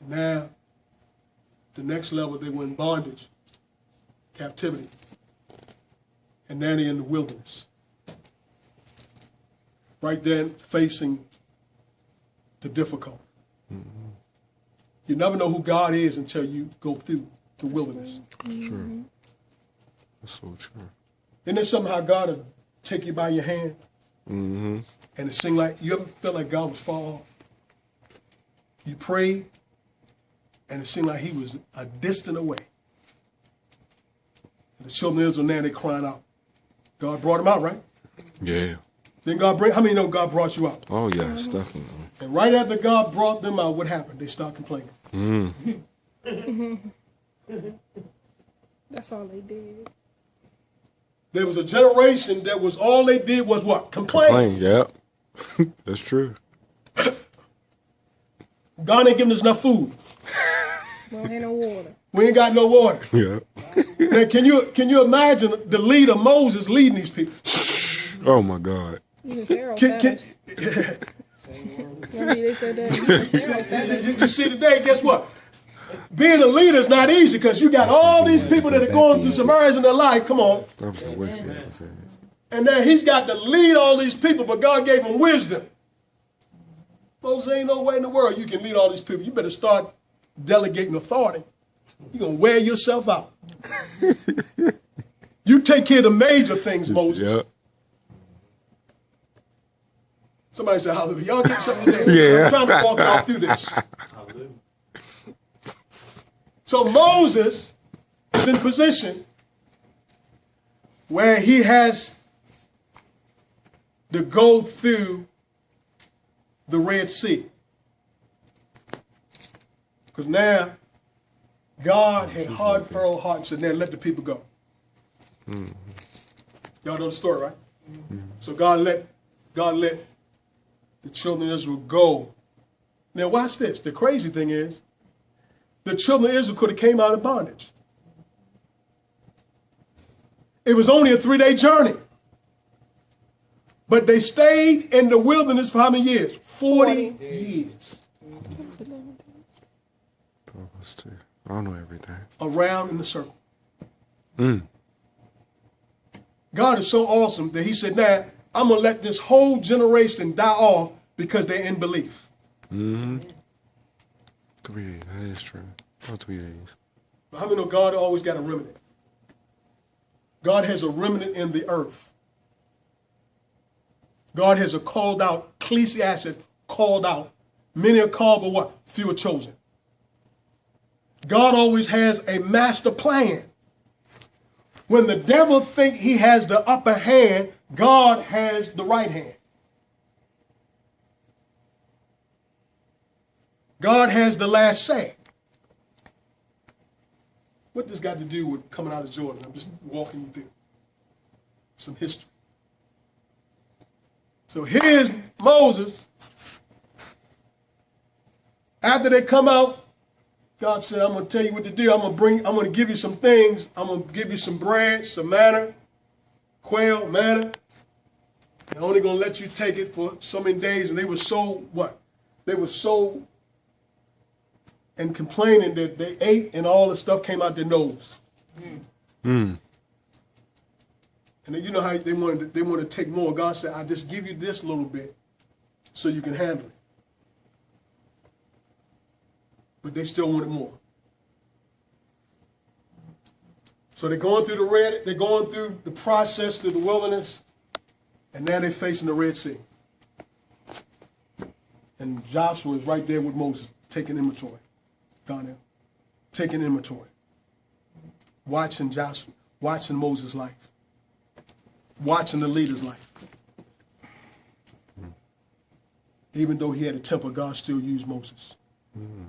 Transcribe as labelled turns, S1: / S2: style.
S1: Now, the next level, they were in bondage, captivity. And now they're in the wilderness. Right then, facing the difficult. Mm-hmm. You never know who God is until you go through the wilderness.
S2: That's true. That's so true.
S1: Isn't there somehow God will take you by your hand?
S2: Mm-hmm.
S1: And it seemed like, you ever felt like God was far off? You prayed, and it seemed like he was a distant away. And the children of Israel now, they're crying out. God brought them out, right?
S2: Yeah.
S1: Then God bring, how many know God brought you out?
S2: Oh, yes, definitely.
S1: And right after God brought them out, what happened? They start complaining.
S3: That's all they did.
S1: There was a generation that was all they did was what? Complain.
S2: Yep. That's true.
S1: God ain't giving us enough food.
S3: Don't have no water.
S1: We ain't got no water.
S2: Yeah.
S1: Now, can you imagine the leader, Moses, leading these people?
S2: Oh, my God.
S3: Even Pharaoh fast. They said that.
S1: You see today, guess what? Being a leader is not easy because you got all these people that are going through some areas in their life. Come on.
S2: That was the worst thing I said.
S1: And now he's got to lead all these people, but God gave him wisdom. Moses, ain't no way in the world you can lead all these people. You better start delegating authority. You're going to wear yourself out. You take care of the major things, Moses.
S2: Yep.
S1: Somebody say, hallelujah. Y'all get something today.
S2: Yeah.
S1: I'm trying to walk y'all through this. So Moses is in position where he has to go through the Red Sea. Because now God had hardened Pharaoh's heart and said, now let the people go. Mm-hmm. Y'all know the story, right? Mm-hmm. So God let the children of Israel go. Now watch this. The crazy thing is, the children of Israel could have came out of bondage. It was only a 3-day journey. But they stayed in the wilderness for how many years? 40 years.
S2: I don't know everything.
S1: Around in the circle.
S2: Mm.
S1: God is so awesome that he said, now, I'm going to let this whole generation die off because they're in belief.
S2: Mm-hmm. 3 days. That is true. About 3 days.
S1: But how many know God always got a remnant? God has a remnant in the earth. God has a called out, Ecclesiastes called out. Many are called, but what? Few are chosen. God always has a master plan. When the devil thinks he has the upper hand, God has the right hand. God has the last say. What this got to do with coming out of Jordan? I'm just walking you through some history. So here's Moses. After they come out, God said, I'm going to tell you what to do. I'm going to give you some things. I'm going to give you some bread, some manna, quail, manna. I'm only going to let you take it for so many days. And they were so, what? They were so and complaining that they ate and all the stuff came out their nose. Mm. And then you know how they wanted to take more. God said, I just give you this little bit so you can handle it. But they still wanted more. So they're going through they're going through the process through the wilderness, and now they're facing the Red Sea. And Joshua is right there with Moses, taking inventory. Donnell, taking inventory. Watching Joshua, watching Moses' life. Watching the leader's life. Even though he had a temper, God still used Moses. Mm.